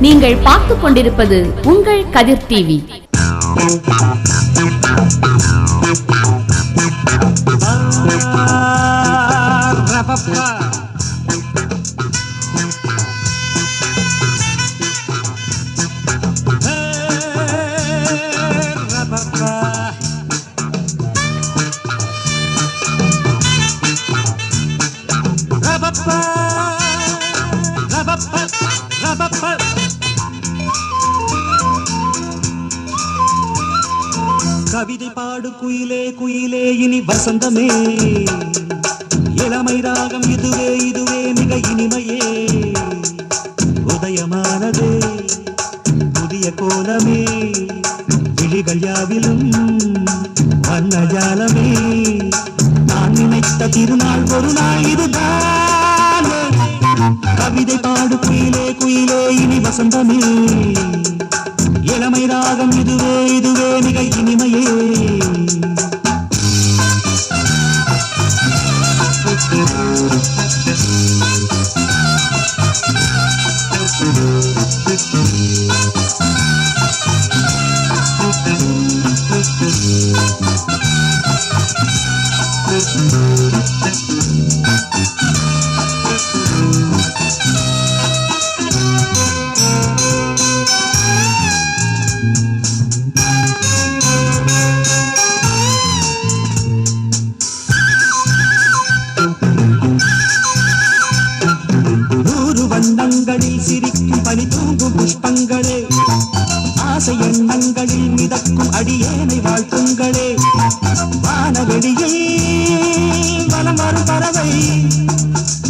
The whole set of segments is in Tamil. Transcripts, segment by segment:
நீங்கள் பார்த்துக் கொண்டிருப்பது உங்கள் கதிர் டிவி. கவிதை பாடு குயிலே குயிலே இனி வசந்தமே, இளமை ராகம் இதுவே இதுவே மிக இனிமையே, உதயமானதே புதிய கோலமே, விழிகள் யாவிலும் வண்ணஜாலமே, நான் நினைத்த திருநாள் ஒரு நாள் இதுதான். கவிதை பாடு குயிலே குயிலே இனி வசந்தமே, இளமை ராகம் இதுவே இதுவே மிக இனிமையே. வண்ணங்களில் சிரிக்கும் பனி தூங்கும் புஷ்பங்களே, ஆசை எண்ணங்களில் மிதக்கும் அடியேனை வாழ்த்துங்களே, வானவெளியில் வலம் வரும் பறவை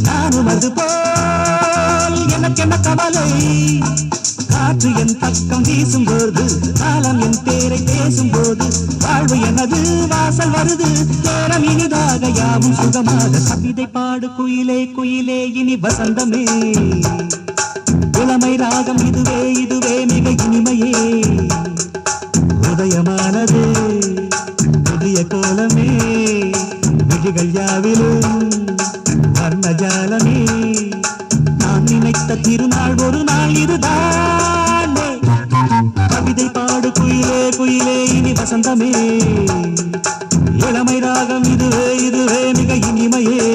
நானும் அது போல் எனக்கென்ன கவலை. காற்று என் பக்கம் வீசும்போது, காலம் என் பேரை பேசும்போது, வாழ்வு எனது வாசல் வருது, நேரம் இனிதாக யாவும் சுகமாக. கவிதை பாடு குயிலே குயிலே இனி வசந்தமே, இளமை ராகம் இதுவே இதுவே மிக இனிமையே, உதயமானது புதிய கோலமே, விழிகள் யாவிலும் வர்ணஜாலமே, நான் நினைத்த திருநாள் ஒரு நாள் இதுதான். கவிதை பாடு குயிலே குயிலே இனி வசந்தமே, இளமை ராகம் இதுவே இதுவே மிக இனிமையே.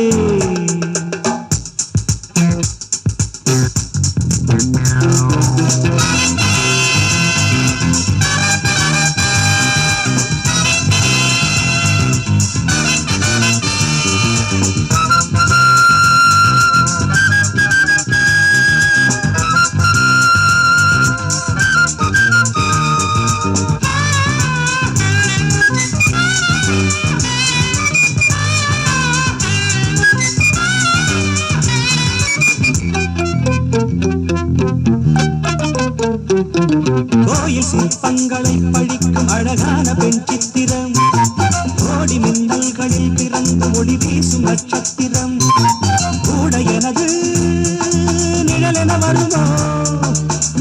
கோயில் சிற்பங்களை பழிக்கும் அழகான பெண் சித்திரம், கோடி மின்னல்களில் பிறந்து ஒளி வீசும் நட்சத்திரம், கூட எனது நிழலென வருமோ,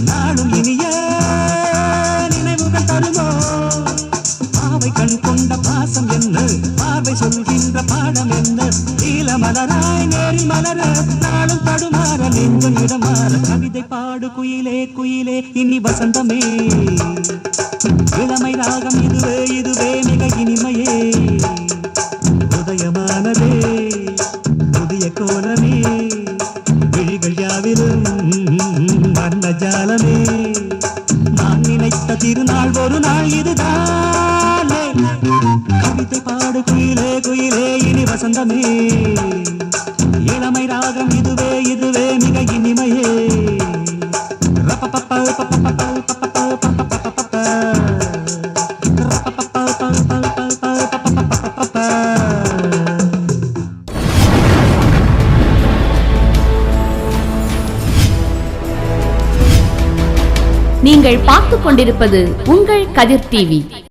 நாளும் இனிய நினைவுகள் தருமோ, பாவை கண் கொண்ட பாசம் என்ன, பார்வை சொல்கின்ற பாடம் என்ன, நீல மலராய் நேரில் மலர நாளும் தடுமாற நெஞ்சும் இடமாற. கவிதை பாடு குயிலே குயிலே இனி வசந்தமே, இளமை ராகம் இதுவே இதுவே மிக இனிமையே, உதயமானதே புதிய கோலமே, விழிகள் யாவிலும் வண்ணஜாலமே, நான் நினைத்த திருநாள் ஒரு நாள் இதுதான். கவிதை பாடு குயிலே குயிலே இனி வசந்தமே, இளமை ராகம் இதுவே இதுவே மிக இனிமையே. நீங்கள் பார்த்துக் கொண்டிருப்பது உங்கள் கதிர் டிவி.